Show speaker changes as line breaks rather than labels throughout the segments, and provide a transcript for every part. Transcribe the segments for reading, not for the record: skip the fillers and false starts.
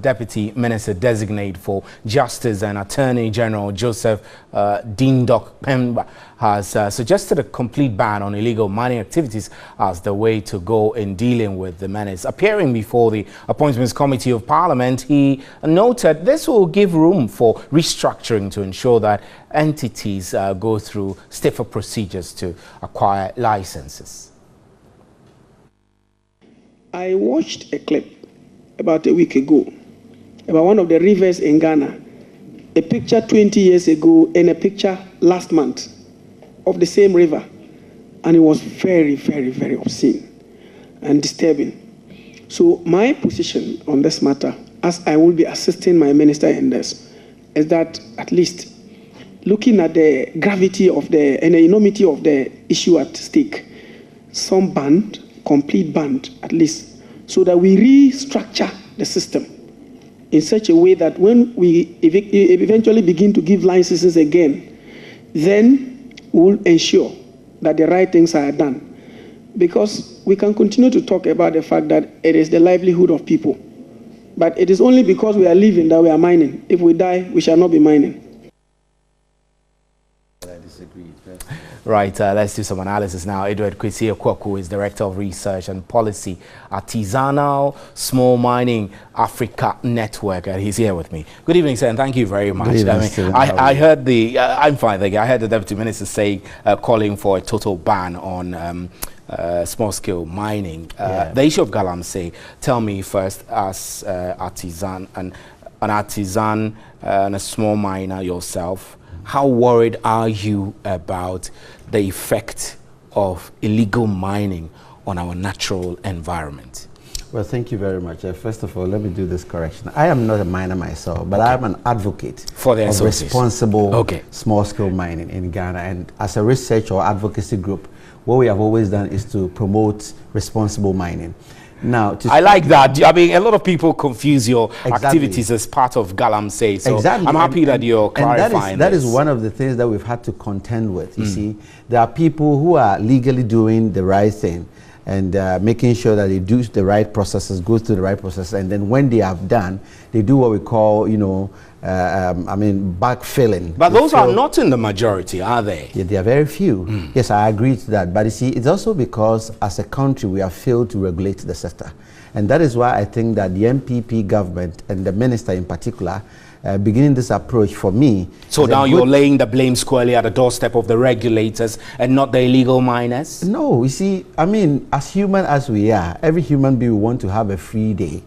Deputy Minister Designate for Justice and Attorney General Joseph Dindok Pemba has suggested a complete ban on illegal mining activities as the way to go in dealing with the menace. Appearing before the Appointments Committee of Parliament, he noted this will give room for restructuring to ensure that entities go through stiffer procedures to acquire licenses.
I watched a clip about a week ago about one of the rivers in Ghana, a picture 20 years ago and a picture last month of the same river, and it was very, very, very obscene and disturbing. So my position on this matter, as I will be assisting my minister in this, is that at least looking at the gravity of and the enormity of the issue at stake, some ban, complete ban at least, so that we restructure the system in such a way that when we eventually begin to give licenses again, then we'll ensure that the right things are done. Because we can continue to talk about the fact that it is the livelihood of people, but it is only because we are living that we are mining. If we die, we shall not be mining.
Right, let's do some analysis now. Edward Kwesi Okwaku is Director of Research and Policy at Artisanal Small Mining Africa Network, and he's here with me. Good evening, sir, and thank you very much. I heard the, I'm fine, thank you. I heard the Deputy Minister say, calling for a total ban on small-scale mining. The issue of galamsey, tell me first, as an artisan and a small miner yourself, how worried are you about the effect of illegal mining on our natural environment?
Well, thank you very much. First of all, let me do this correction. I am not a miner myself, but I am an advocate
for the
of responsible small-scale mining in Ghana. And as a research or advocacy group, what we have always done is to promote responsible mining. Now,
I like that. I mean, a lot of people confuse your activities as part of galamsey. So I'm happy that you're clarifying
that is one of the things that we've had to contend with. You see, there are people who are legally doing the right thing and making sure that they do the right processes, go through the right process, and then when they have done, they do what we call, you know, backfilling.
But those are not in the majority, are they?
Yeah, they are very few. Yes, I agree to that. But you see, it's also because as a country, we have failed to regulate the sector. And that is why I think that the MPP government and the minister in particular, beginning this approach for me.
So now you're laying the blame squarely at the doorstep of the regulators and not the illegal miners?
No, you see, I mean, as human as we are, every human being will want to have a free day.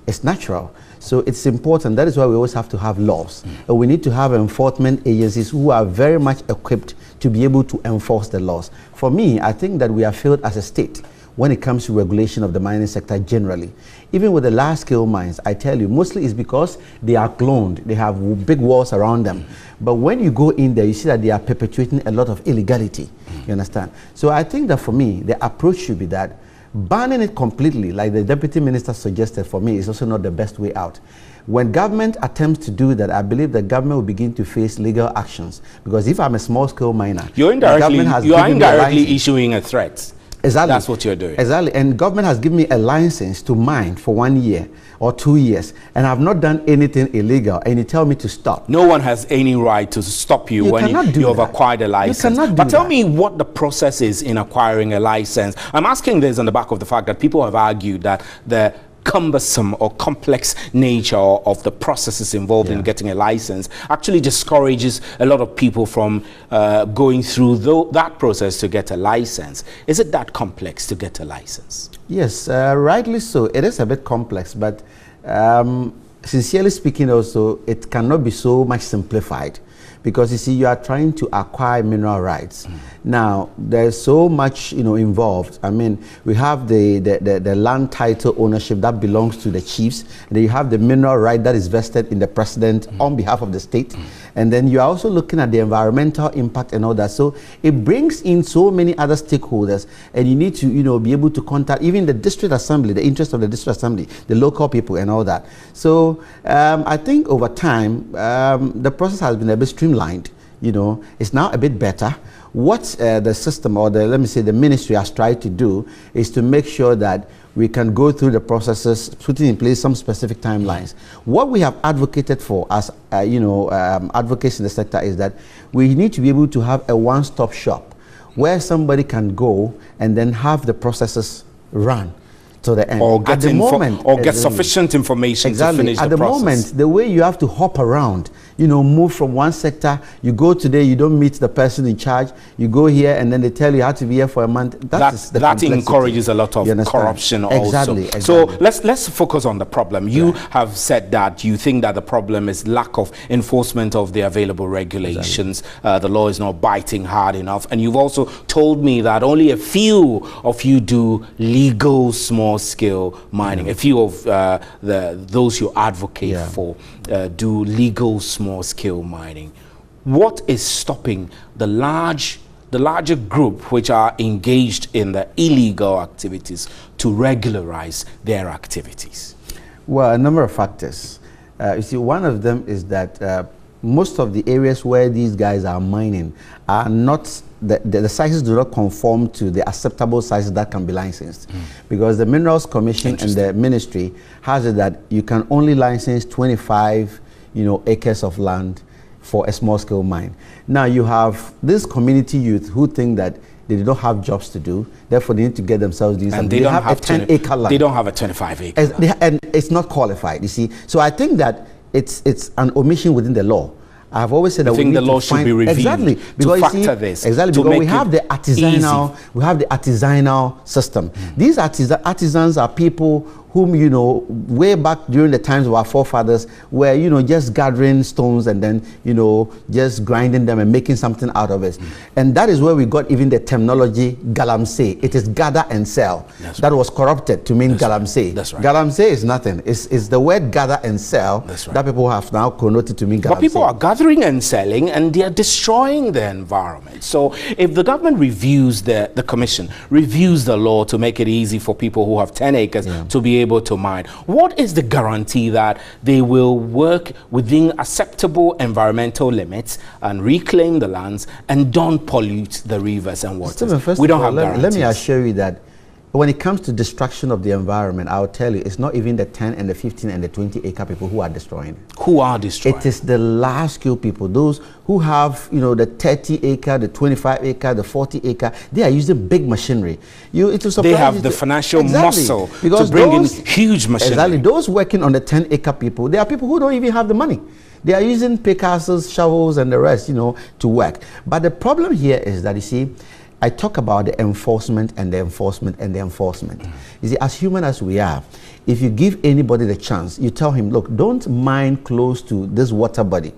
It's natural. So it's important. That is why we always have to have laws. And we need to have enforcement agencies who are very much equipped to be able to enforce the laws. For me, I think that we have failed as a state when it comes to regulation of the mining sector generally. Even with the large-scale mines, I tell you, mostly it's because they are cloned. They have big walls around them. But when you go in there, you see that they are perpetuating a lot of illegality. You understand? So I think that for me, the approach should be that banning it completely, like the Deputy Minister suggested, for me is also not the best way out. When government attempts to do that, I believe the government will begin to face legal actions. Because if I'm a small-scale miner,
you are indirectly issuing a threat.
Exactly.
That's what you're doing.
Exactly. And government has given me a license to mine for 1 year or 2 years, and I've not done anything illegal, and you tell me to stop.
No one has any right to stop you when you have acquired a license. But tell me what the process is in acquiring a license. I'm asking this on the back of the fact that people have argued that the cumbersome or complex nature of the processes involved in getting a license actually discourages a lot of people from going through that process to get a license. Is it that complex to get a license?
Yes, rightly so. It is a bit complex, but sincerely speaking also, it cannot be so much simplified. Because you see, you are trying to acquire mineral rights. Now, there's so much, you know, involved. I mean, we have the land title ownership that belongs to the chiefs. And then you have the mineral right that is vested in the president on behalf of the state. And then you are also looking at the environmental impact and all that. So it brings in so many other stakeholders, and you need to, you know, be able to contact even the district assembly, the interest of the district assembly, the local people and all that. So I think over time, the process has been a bit streamlined. You know, it's now a bit better. What the system or let me say the ministry has tried to do is to make sure that we can go through the processes, putting in place some specific timelines. What we have advocated for as advocates in the sector is that we need to be able to have a one-stop shop where somebody can go and then have the processes run to the end.
Or get, get sufficient information
exactly.
to finish
At
the process.
At the moment, the way you have to hop around, move from one sector, you go today, you don't meet the person in charge, you go here and then they tell you how to be here for a month.
That encourages a lot of corruption also.
Exactly.
So let's focus on the problem. You have said that you think that the problem is lack of enforcement of the available regulations. The law is not biting hard enough. And you've also told me that only a few of you do legal small-scale mining. A few of those you advocate for do legal small-scale mining. What is stopping the larger group which are engaged in the illegal activities to regularize their activities?
Well, a number of factors. You see, one of them is that most of the areas where these guys are mining are not, the sizes do not conform to the acceptable sizes that can be licensed. Because the Minerals Commission and the ministry has it that you can only license 25 acres of land for a small-scale mine. Now you have this community youth who think that they do not have jobs to do, therefore they need to get themselves doing something.
They don't have
a 10-acre land.
They don't have a 25-acre land.
And it's not qualified, you see. So I think that it's an omission within the law. I've always said that we need
the law should be reviewed
because
to factor this.
Exactly, because we have the artisanal system. These artisans are people whom, way back during the times of our forefathers were, just gathering stones and then, just grinding them and making something out of it. And that is where we got even the terminology galamsey. It is gather and sell. That was corrupted to mean galamsey.
That's right.
Galamsey is nothing. It's the word gather and sell that people have now connoted to mean galamsey.
But people are gathering and selling and they are destroying the environment. So if the government reviews the commission, reviews the law to make it easy for people who have 10 acres to be able to mine, what is the guarantee that they will work within acceptable environmental limits and reclaim the lands and don't pollute the rivers and waters?
Stephen,
we don't have guarantees.
Let me assure you that when it comes to destruction of the environment, I'll tell you, it's not even the 10 and the 15 and the 20-acre people who are destroying.
Who are destroying?
It is the large-scale people, those who have, the 30-acre, the 25-acre, the 40-acre. They are using big machinery.
They have the financial muscle to bring in huge machinery.
Exactly. Those working on the 10-acre people, they are people who don't even have the money. They are using pickaxes, shovels, and the rest, to work. But the problem here is that, you see, I talk about the enforcement and the enforcement and the enforcement. You see, as human as we are, if you give anybody the chance, you tell him, look, don't mine close to this water body.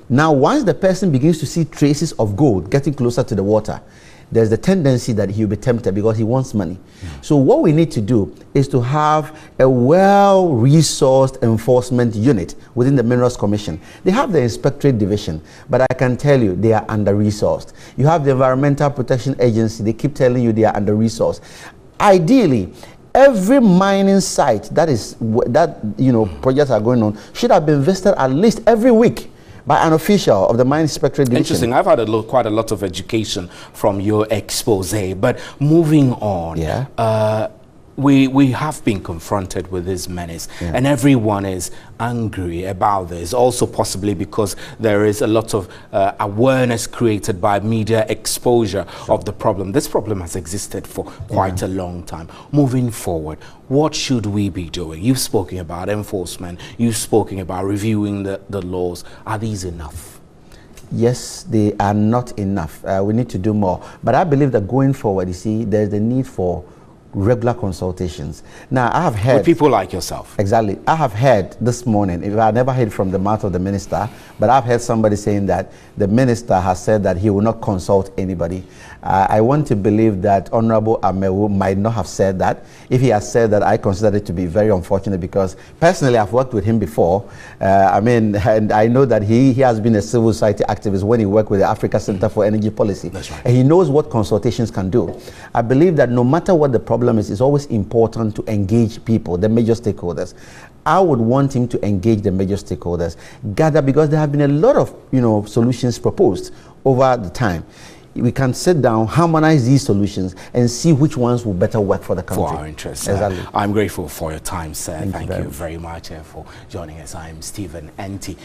Now, once the person begins to see traces of gold getting closer to the water, there's the tendency that he'll be tempted because he wants money. So what we need to do is to have a well-resourced enforcement unit within the Minerals Commission. They have the Inspectorate Division, but I can tell you they are under-resourced. You have the Environmental Protection Agency. They keep telling you they are under-resourced. Ideally, every mining site projects are going on should have been visited at least every week by an official of the Mine Inspectorate Division.
Interesting. I've had quite a lot of education from your expose. But moving on, we have been confronted with this menace, and everyone is angry about this, also possibly because there is a lot of awareness created by media exposure of the problem. This problem has existed for quite a long time. Moving forward, what should we be doing? You've spoken about enforcement, you've spoken about reviewing the laws. Are these enough?
Yes, they are not enough. We need to do more. But I believe that going forward, you see, there's the need for regular consultations. Now, I have heard...
with people like yourself.
Exactly. I have heard this morning, I never heard from the mouth of the minister, but I've heard somebody saying that the minister has said that he will not consult anybody. I want to believe that Honorable Amewu might not have said that. If he has said that, I consider it to be very unfortunate because personally I've worked with him before. And I know that he has been a civil society activist when he worked with the Africa Center for Energy Policy.
That's right.
And he knows what consultations can do. I believe that no matter what the problem is, it's always important to engage people, the major stakeholders. I would want him to engage the major stakeholders, gather, because there have been a lot of solutions proposed over the time. we can sit down, harmonize these solutions, and see which ones will better work for the country.
For our interests.
Exactly.
I'm grateful for your time, sir. Thank you
very
very much for joining us. I'm Stephen Enti.